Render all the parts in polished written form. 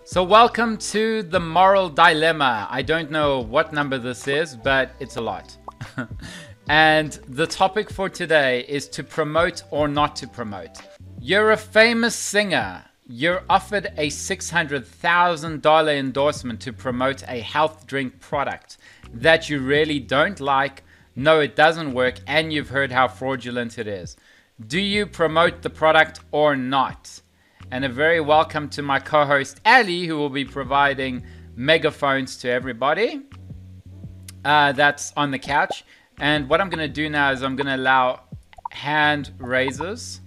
So welcome to the moral dilemma. I don't know what number this is, but it's a lot. And the topic for today is to promote or not to promote. You're a famous singer. You're offered a $600,000 endorsement to promote a health drink product that you really don't like, know it doesn't work, and you've heard how fraudulent it is. Do you promote the product or not? And a very welcome to my co-host Ali, who will be providing megaphones to everybody that's on the couch. And what I'm going to do now is I'm going to allow hand raises.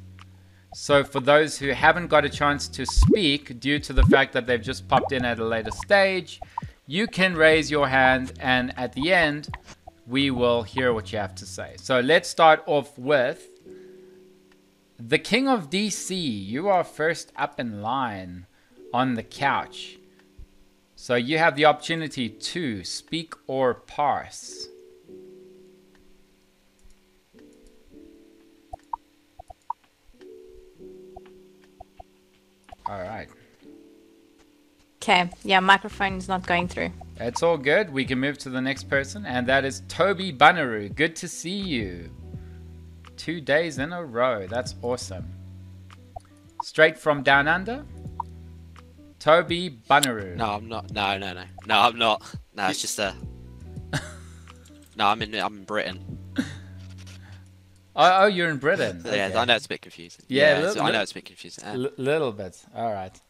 So for those who haven't got a chance to speak due to the fact that they've just popped in at a later stage, you can raise your hand, and at the end we will hear what you have to say. So let's start off with the King of DC. You are first up in line on the couch. So you have the opportunity to speak or pass. All right. Okay, yeah, microphone is not going through. It's all good. We can move to the next person, and that is Toby Bunaroo. Good to see you. 2 days in a row. That's awesome. Straight from down under, Toby Bunaroo. No, I'm not. No, I'm not. No, it's just a. No, I'm in Britain. Oh, you're in Britain. Yeah, okay. I know it's a bit confusing. Yeah, I know it's a bit confusing. Little bit. All right.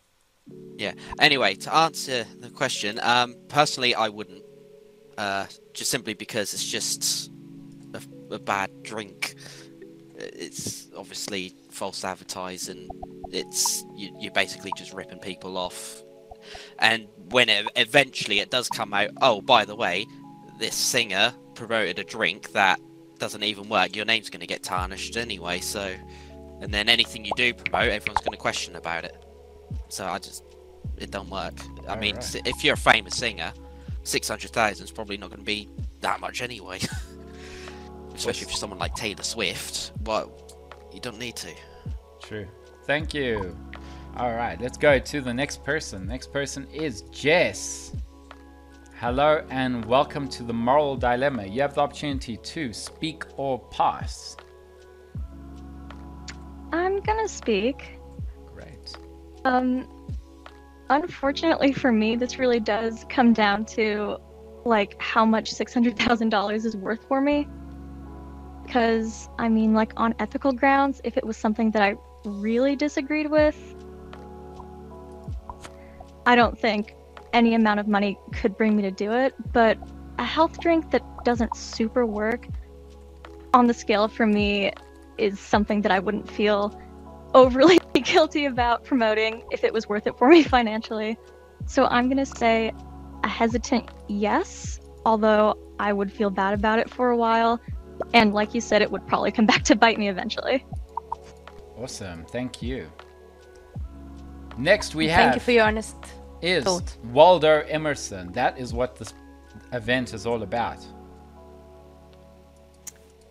Yeah. Anyway, to answer the question, personally, I wouldn't. Just simply because it's just a bad drink. It's obviously false advertising. It's you're basically just ripping people off. And when eventually it does come out, oh, by the way, this singer promoted a drink that doesn't even work, your name's going to get tarnished anyway. So, and then anything you do promote, everyone's going to question about it. So it don't work. I mean, right. If you're a famous singer, 600,000 is probably not going to be that much anyway. Especially if you're someone like Taylor Swift. Well, you don't need to. True. Thank you. All right, let's go to the next person. Next person is Jess. Hello and welcome to the moral dilemma. You have the opportunity to speak or pass. I'm gonna speak. Great. Unfortunately for me, this really does come down to like how much $600,000 is worth for me. Because I mean, like on ethical grounds, if it was something that I really disagreed with, I don't think any amount of money could bring me to do it. But a health drink that doesn't super work on the scale for me is something that I wouldn't feel overly guilty about promoting if it was worth it for me financially. So I'm gonna say a hesitant yes, although I would feel bad about it for a while. And like you said, it would probably come back to bite me eventually. Awesome, thank you. Next we have... Thank you for your honest is thought. Waldo Emerson. That is what this event is all about.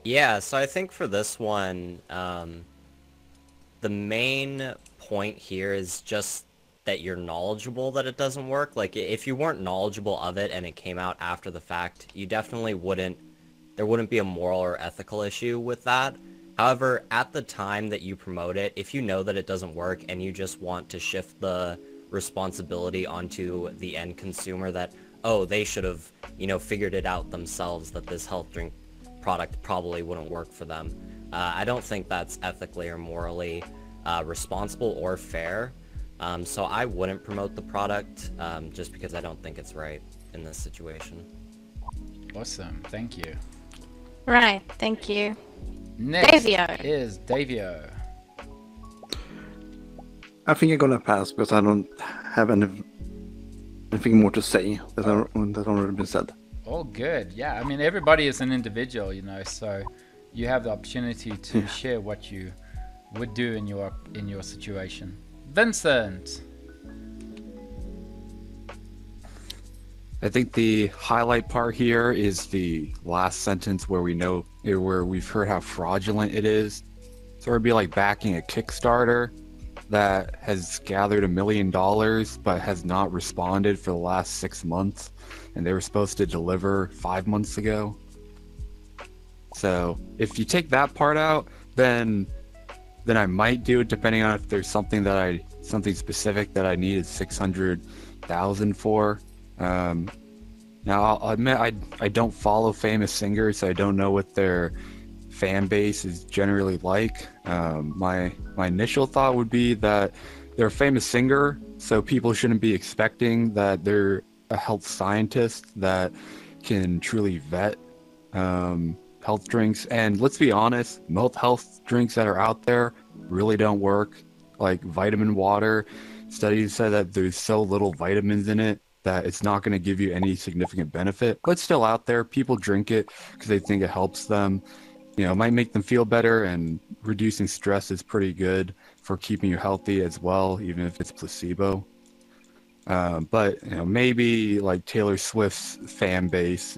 Yeah, so I think for this one, the main point here is just that you're knowledgeable that it doesn't work. Like, if you weren't knowledgeable of it and it came out after the fact, you definitely wouldn't, there wouldn't be a moral or ethical issue with that. However, at the time that you promote it, if you know that it doesn't work and you just want to shift the responsibility onto the end consumer that, oh, they should have, figured it out themselves that this health drink product probably wouldn't work for them. I don't think that's ethically or morally responsible or fair. So I wouldn't promote the product just because I don't think it's right in this situation. Awesome, thank you. Right, thank you. Next Davio. is Davio. I think I'm gonna pass because I don't have anything more to say that's already been said. All good. Yeah, I mean, everybody is an individual, so you have the opportunity to share what you would do in your situation. Vincent. I think the highlight part here is the last sentence where we've heard how fraudulent it is. So it'd be like backing a Kickstarter that has gathered $1 million but has not responded for the last 6 months, and they were supposed to deliver 5 months ago. So if you take that part out, then I might do it, depending on if there's something specific that I needed 600,000 for. Now I'll admit I don't follow famous singers, so I don't know what their fan base is generally like. My initial thought would be that they're a famous singer, so people shouldn't be expecting that they're a health scientist that can truly vet health drinks. And let's be honest, most health drinks that are out there really don't work. Like vitamin water, studies say that there's so little vitamins in it that it's not going to give you any significant benefit, but it's still out there. People drink it because they think it helps them. You know, it might make them feel better, and reducing stress is pretty good for keeping you healthy as well, even if it's placebo. But you know, maybe like Taylor Swift's fan base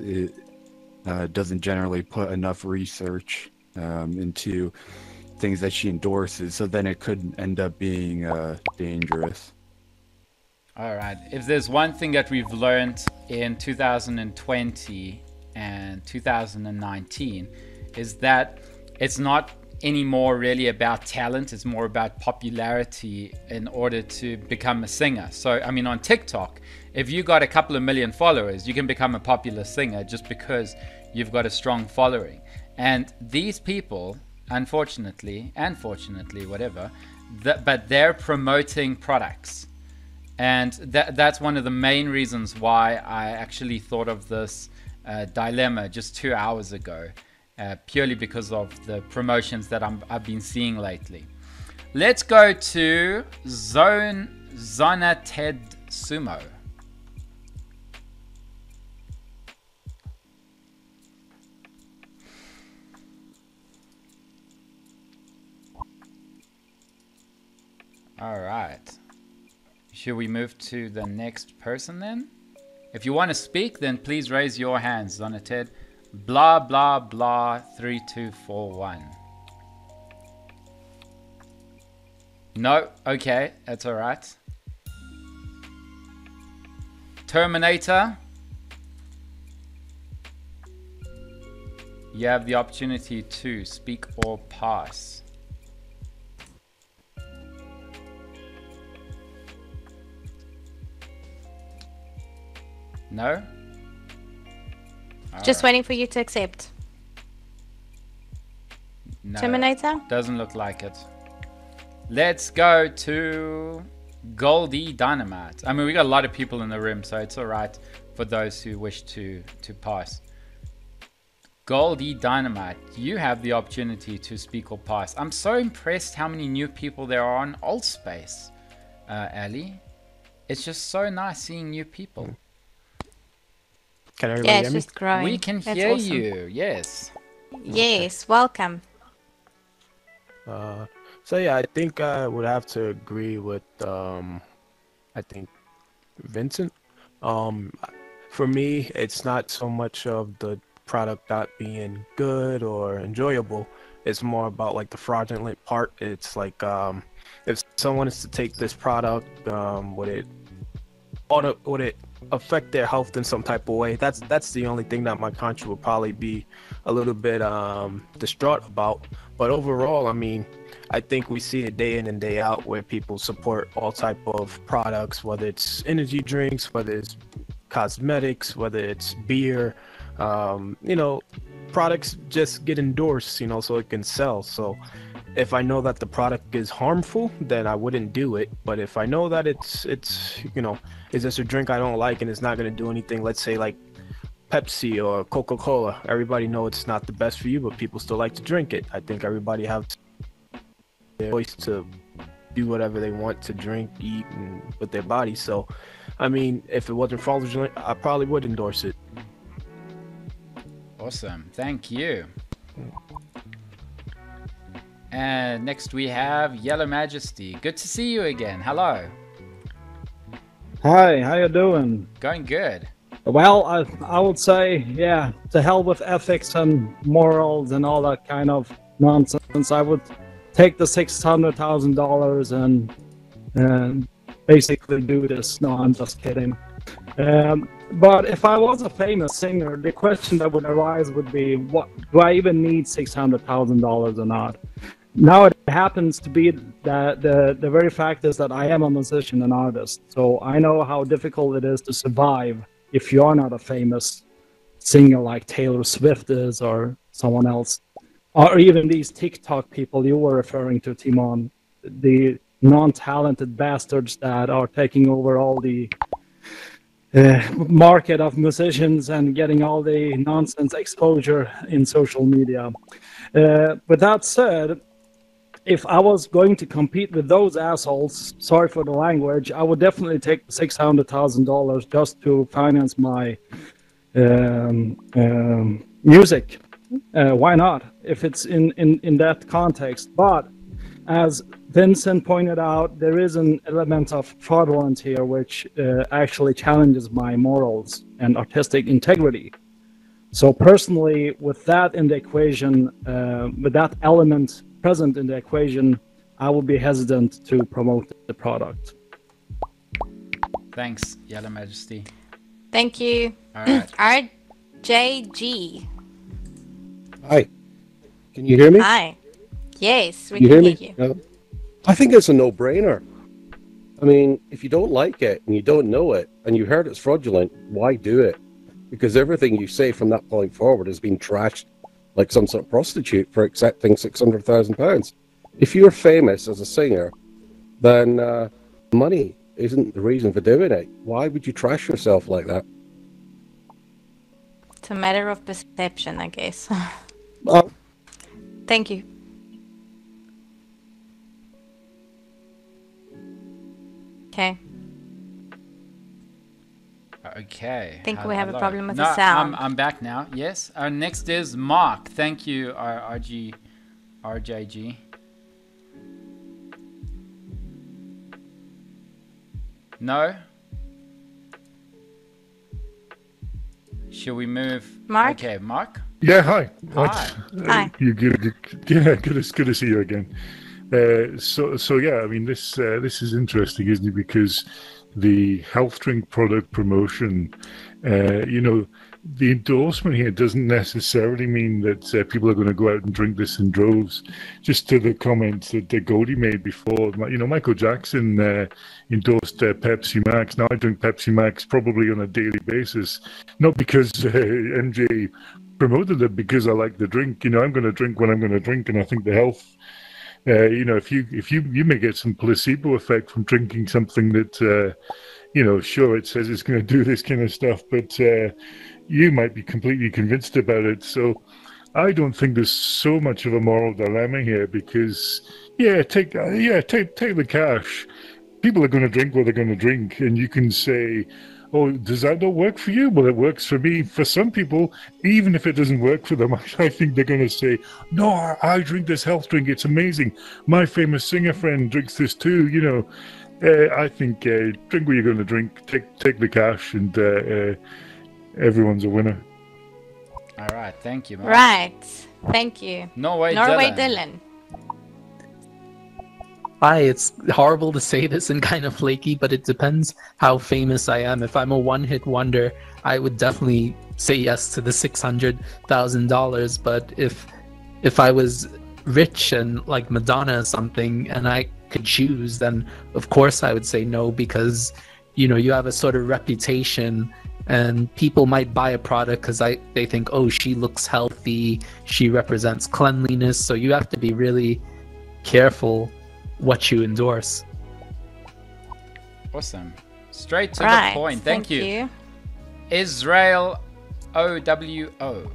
doesn't generally put enough research into things that she endorses, so then it could end up being dangerous. All right. If there's one thing that we've learned in 2020 and 2019 is that it's not anymore really about talent. It's more about popularity in order to become a singer. So, I mean, on TikTok, if you got a couple of million followers, you can become a popular singer just because you've got a strong following. And these people, unfortunately, and fortunately, whatever, but they're promoting products. And that's one of the main reasons why I actually thought of this dilemma just 2 hours ago, purely because of the promotions that I've been seeing lately. Let's go to Zona Ted Sumo. All right. Should we move to the next person then? If you want to speak, then please raise your hands, Zonated. Blah, blah, blah, 3241. No? Okay, that's all right. Terminator. You have the opportunity to speak or pass. No? Just waiting for you to accept. No, Terminator? doesn't look like it. Let's go to Goldie Dynamite. I mean, we got a lot of people in the room, so it's all right for those who wish to pass. Goldie Dynamite, you have the opportunity to speak or pass. I'm so impressed how many new people there are on Altspace, Ali. It's just so nice seeing new people. Can everybody Yeah, hear me? it's just growing. We can That's hear awesome. you, yes. Yes, welcome. So yeah, I think I would have to agree with I think Vincent. For me, it's not so much of the product not being good or enjoyable. It's more about like the fraudulent part. It's like if someone is to take this product, would it affect their health in some type of way? That's the only thing that my conscience would probably be a little bit distraught about. But overall, I mean, I think we see it day in and day out where people support all type of products, whether it's energy drinks, whether it's cosmetics, whether it's beer, you know, products just get endorsed, you know, so it can sell. So if I know that the product is harmful, then I wouldn't do it. But if I know that it's you know, is this a drink I don't like and it's not going to do anything, let's say like Pepsi or Coca-Cola, everybody know it's not the best for you, but people still like to drink it. I think everybody have their choice to do whatever they want to drink, eat, and with their body. So, I mean, if it wasn't fraudulent, I probably would endorse it. Awesome, thank you. And next we have Yellow Majesty. Good to see you again. Hello. Hi, how you doing? Going good. Well, I would say, yeah, to hell with ethics and morals and all that kind of nonsense. I would take the $600,000 and basically do this. No, I'm just kidding. But if I was a famous singer, the question that would arise would be, what do I even need $600,000 or not? Now it happens to be that the very fact is that I am a musician and artist, so I know how difficult it is to survive if you are not a famous singer like Taylor Swift is or someone else, or even these TikTok people you were referring to, Timon, the non-talented bastards that are taking over all the market of musicians and getting all the nonsense exposure in social media. With that said, if I was going to compete with those assholes, sorry for the language, I would definitely take the $600,000 just to finance my music. Why not? If it's in that context. But as Vincent pointed out, there is an element of fraudulence here, which actually challenges my morals and artistic integrity. So personally, with that in the equation, with that element present in the equation, I would be hesitant to promote the product. Thanks, Yellow Majesty. Thank you. All right. RJG. Hi. Can you hear me? Hi. Yes, we You can hear hear me? you. I think it's a no-brainer. I mean, if you don't like it and you don't know it and you heard it's fraudulent, why do it? Because everything you say from that point forward has been trashed like some sort of prostitute for accepting £600,000. If you're famous as a singer, then money isn't the reason for doing it. Why would you trash yourself like that? It's a matter of perception, I guess. Well, Thank you. Okay. Okay. I think we have a Hello. problem with No, the sound. I'm back now. Yes. Next is Mark. Thank you, RJG. No? Should we move? Mark? Okay, Mark. Yeah, hi. Hi. You good? Yeah, good to see you again. So yeah, I mean this is interesting, isn't it? Because the health drink product promotion, the endorsement here doesn't necessarily mean that people are going to go out and drink this in droves. Just to the comments that Goldie made before, Michael Jackson endorsed Pepsi Max. Now I drink Pepsi Max probably on a daily basis, not because MJ promoted it, because I like the drink. I'm going to drink when I'm going to drink, and I think the health. If you may get some placebo effect from drinking something that, sure, it says it's going to do this kind of stuff, but you might be completely convinced about it. So I don't think there's so much of a moral dilemma here, because take the cash. People are going to drink what they're going to drink, and you can say, oh, does that not work for you? Well, it works for me. For some people, even if it doesn't work for them, I think they're going to say, no, I drink this health drink. It's amazing. My famous singer friend drinks this too. I think drink what you're going to drink. Take the cash, and everyone's a winner. All right. Thank you, Mark. Right. Thank you. Norway Dylan. Hi, it's horrible to say this and kind of flaky, but it depends how famous I am. If I'm a one-hit wonder, I would definitely say yes to the $600,000. But if I was rich and like Madonna or something, and I could choose, then of course I would say no, because you have a sort of reputation, and people might buy a product because they think, oh, she looks healthy, she represents cleanliness. So you have to be really careful what you endorse. Awesome. Straight to the point. Thank you. Israel OWO.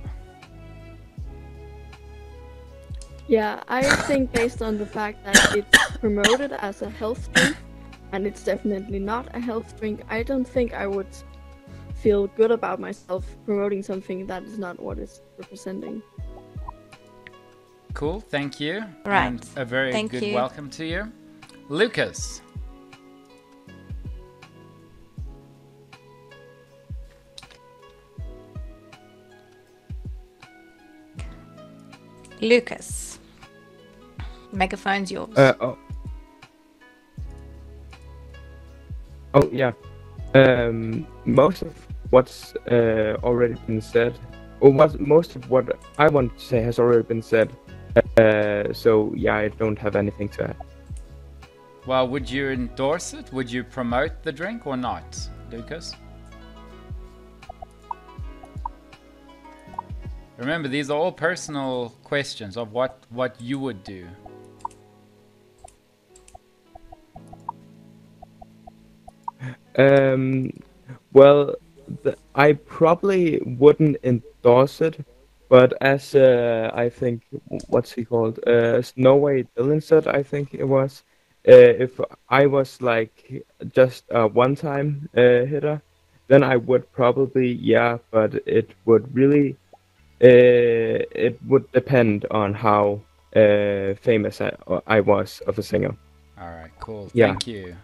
Yeah, I think based on the fact that it's promoted as a health drink, and it's definitely not a health drink, I don't think I would feel good about myself promoting something that is not what it's representing. Cool, thank you. Right. And a very good welcome to you. Lucas. Megaphone's yours. Oh, yeah. Most of what's already been said, or most of what I want to say has already been said. So yeah, I don't have anything to add. Well, would you endorse it? Would you promote the drink or not, Lucas? Remember, these are all personal questions of what you would do. Well, I probably wouldn't endorse it, but as I think, what's he called? Snowway Dylan said, I think it was. If I was like just a one-time hitter, then I would probably, yeah, but it would really, it would depend on how famous I was of a singer. All right, cool. Yeah. Thank you.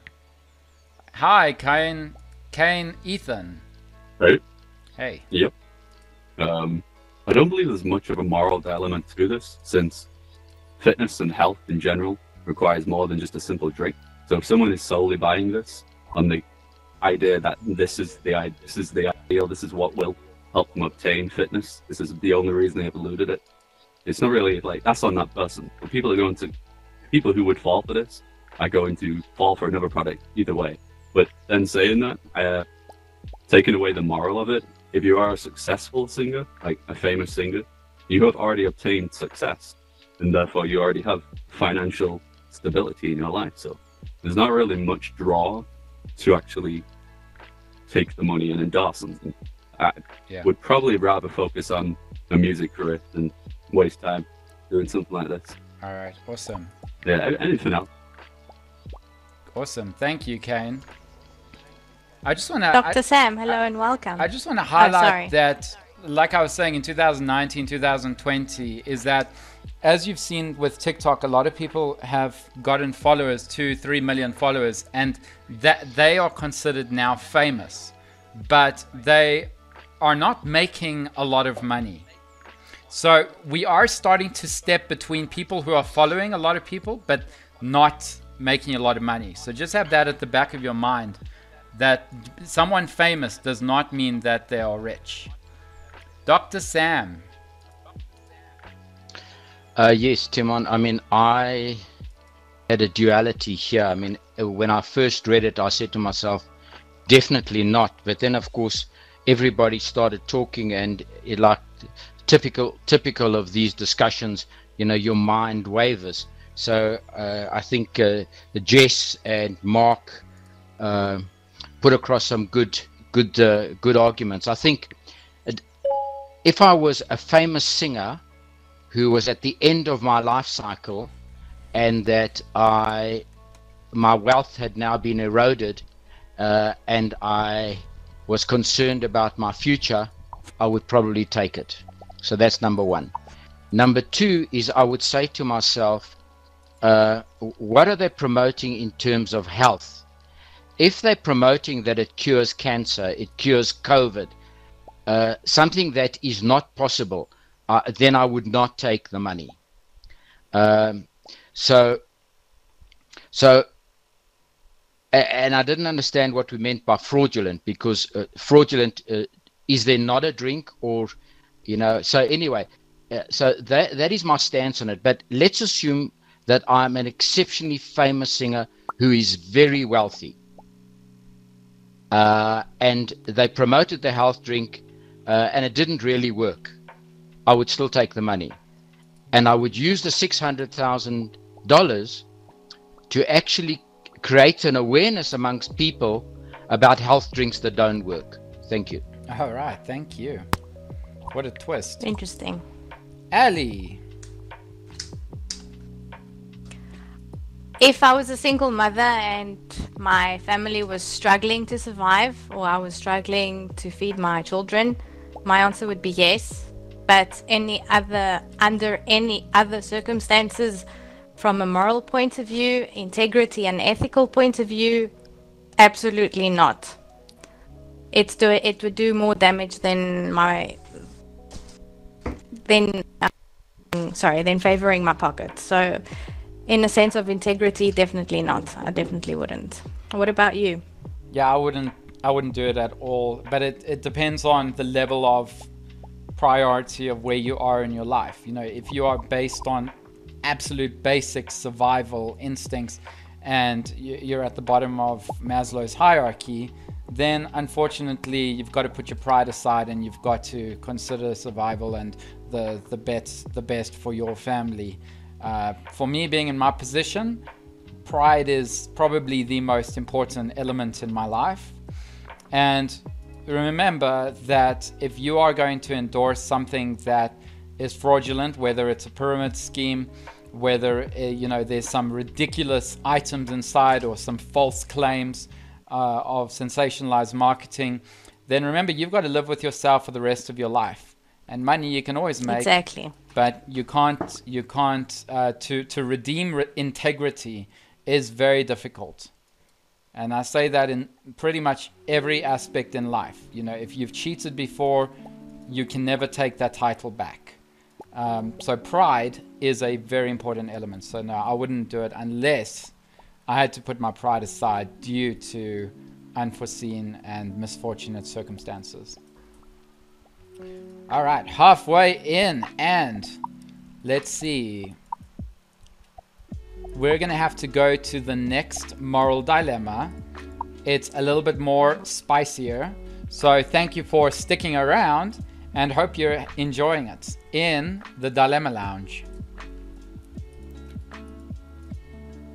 Hi, Kane Ethan. Hey. Hey. Yep. I don't believe there's much of a moral element to this, since fitness and health in general requires more than just a simple drink. So if someone is solely buying this on the idea that this is the ideal, this is what will help them obtain fitness, this is the only reason they have eluded it, it's not really like, that's on that person. But people who would fall for this are going to fall for another product either way. But then saying that, taking away the moral of it, if you are a successful singer, like a famous singer, you have already obtained success, and therefore you already have financial stability in your life. So there's not really much draw to actually take the money and endorse something. I would probably rather focus on a music career than waste time doing something like this. All right, awesome. Yeah, anything else? Awesome, thank you, Kane. I just want to... Dr. Sam, hello and welcome. I just want to highlight that, like I was saying, in 2019, 2020, is that, as you've seen with TikTok, a lot of people have gotten followers, 2-3 million followers, and that they are considered now famous, but they are not making a lot of money. So we are starting to step between people who are following a lot of people, but not making a lot of money. So just have that at the back of your mind, that someone famous does not mean that they are rich. Dr. Sam. Yes, Timon. I mean, I had a duality here. I mean, when I first read it, I said to myself, definitely not. But then, of course, everybody started talking, and it, like typical of these discussions, you know, your mind wavers. So I think Jess and Mark put across some good arguments. I think if I was a famous singer who was at the end of my life cycle, and that my wealth had now been eroded, and I was concerned about my future, I would probably take it. So that's number one. Number two is, I would say to myself, what are they promoting in terms of health? If they're promoting that it cures cancer, it cures COVID, something that is not possible, then I would not take the money. So, and I didn't understand what we meant by fraudulent, because fraudulent, is there not a drink, or, you know? So anyway, so that is my stance on it. But let's assume that I'm an exceptionally famous singer who is very wealthy. And they promoted the health drink, and it didn't really work. I would still take the money, and I would use the $600,000 to actually create an awareness amongst people about health drinks that don't work. Thank you. All right, thank you. What a twist. Interesting. Ali. If I was a single mother and my family was struggling to survive, or I was struggling to feed my children, my answer would be yes. But under any other circumstances, from a moral point of view, integrity and ethical point of view, absolutely not. It would do more damage than favoring my pocket. So in a sense of integrity, definitely not. I definitely wouldn't. What about you? Yeah, I wouldn't do it at all. But it depends on the level of priority of where you are in your life. You know, if you are based on absolute basic survival instincts and you're at the bottom of Maslow's hierarchy, then unfortunately you've got to put your pride aside and you've got to consider survival and the best for your family. For me, being in my position, pride is probably the most important element in my life. And remember that if you are going to endorse something that is fraudulent, whether it's a pyramid scheme, whether there's some ridiculous items inside or some false claims of sensationalized marketing, then remember you've got to live with yourself for the rest of your life. And money you can always make, exactly, but you can't. To redeem integrity is very difficult. And I say that in pretty much every aspect in life. You know, if you've cheated before, you can never take that title back. So pride is a very important element. So no, I wouldn't do it unless I had to put my pride aside due to unforeseen and misfortunate circumstances. All right, halfway in, and let's see. We're going to have to go to the next moral dilemma. It's a little bit more spicier. So thank you for sticking around and hope you're enjoying it in the Dilemma Lounge.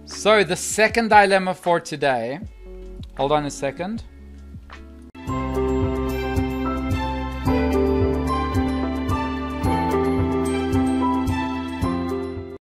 So the second dilemma for today, hold on a second.